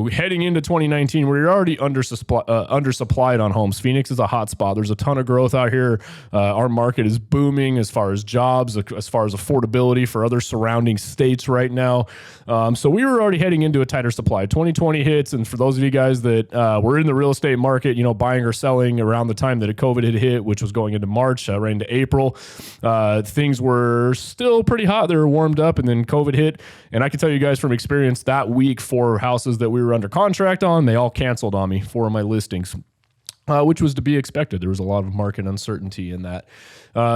heading into 2019, we're already undersupplied on homes. Phoenix is a hot spot. There's a ton of growth out here. Our market is booming as far as jobs, as far as affordability for other surrounding states right now. So we were already heading into a tighter supply. 2020 hits, and for those of you guys that were in the real estate market, buying or selling around the time that COVID had hit, which was going into March, right into April, things were still pretty hot. They were warmed up, and then COVID hit. And I can tell you guys from experience, that week, 4 houses that we were under contract on, they all canceled on me, 4 of my listings. Which was to be expected. There was a lot of market uncertainty in that.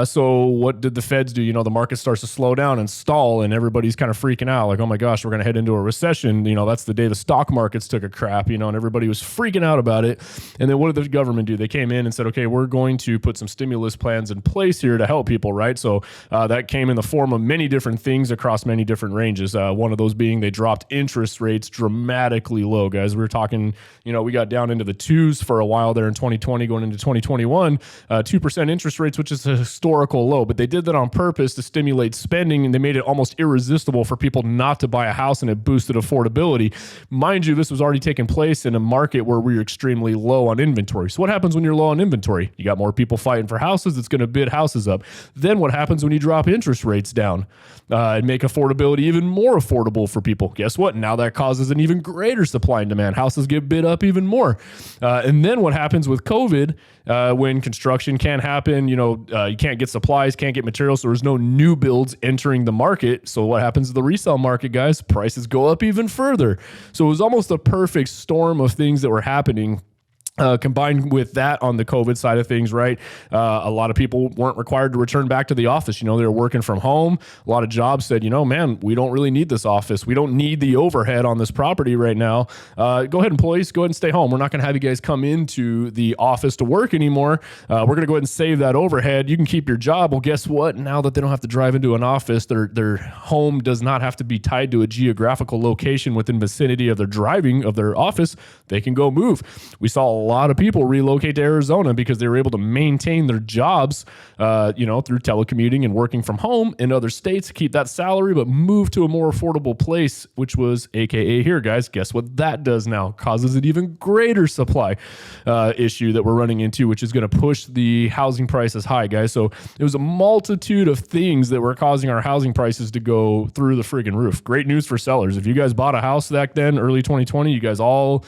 So what did the feds do? The market starts to slow down and stall, and everybody's kind of freaking out. Like, oh my gosh, we're going to head into a recession. That's the day the stock markets took a crap, and everybody was freaking out about it. And then what did the government do? They came in and said, okay, we're going to put some stimulus plans in place here to help people, right? So that came in the form of many different things across many different ranges. One of those being they dropped interest rates dramatically low, guys. We were talking, we got down into the 2s for a while there in 2020 going into 2021, 2% interest rates, which is a historical low, but they did that on purpose to stimulate spending, and they made it almost irresistible for people not to buy a house, and it boosted affordability. Mind you, this was already taking place in a market where we were extremely low on inventory. So what happens when you're low on inventory? You got more people fighting for houses. It's going to bid houses up. Then what happens when you drop interest rates down and make affordability even more affordable for people? Guess what? Now that causes an even greater supply and demand. Houses get bid up even more. And then what happens with COVID, when construction can't happen, you can't get supplies, can't get materials, so there's no new builds entering the market. So what happens to the resale market, guys? Prices go up even further. So it was almost a perfect storm of things that were happening. Combined with that on the COVID side of things, right? A lot of people weren't required to return back to the office. They were working from home. A lot of jobs said, man, we don't really need this office. We don't need the overhead on this property right now. Go ahead, employees, go ahead and stay home. We're not going to have you guys come into the office to work anymore. We're going to go ahead and save that overhead. You can keep your job. Well, guess what? Now that they don't have to drive into an office, their home does not have to be tied to a geographical location within vicinity of their office. They can go move. We saw a lot of people relocate to Arizona because they were able to maintain their jobs, through telecommuting and working from home in other states, keep that salary, but move to a more affordable place, which was AKA here, guys. Guess what that does now? Causes an even greater supply issue that we're running into, which is going to push the housing prices high, guys. So it was a multitude of things that were causing our housing prices to go through the friggin' roof. Great news for sellers. If you guys bought a house back then, early 2020, you guys all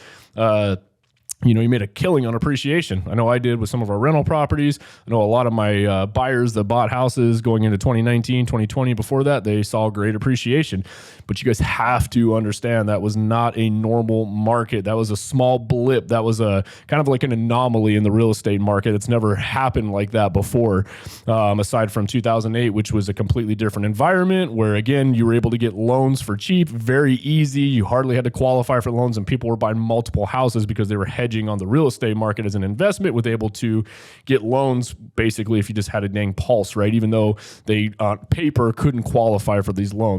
you made a killing on appreciation. I know I did with some of our rental properties. I know a lot of my buyers that bought houses going into 2019, 2020, before that, they saw great appreciation. But you guys have to understand that was not a normal market. That was a small blip. That was a kind of like an anomaly in the real estate market. It's never happened like that before, aside from 2008, which was a completely different environment where, again, you were able to get loans for cheap, very easy. You hardly had to qualify for loans, and people were buying multiple houses because they were hedging on the real estate market as an investment, with able to get loans basically if you just had a dang pulse, right? Even though they on paper couldn't qualify for these loans.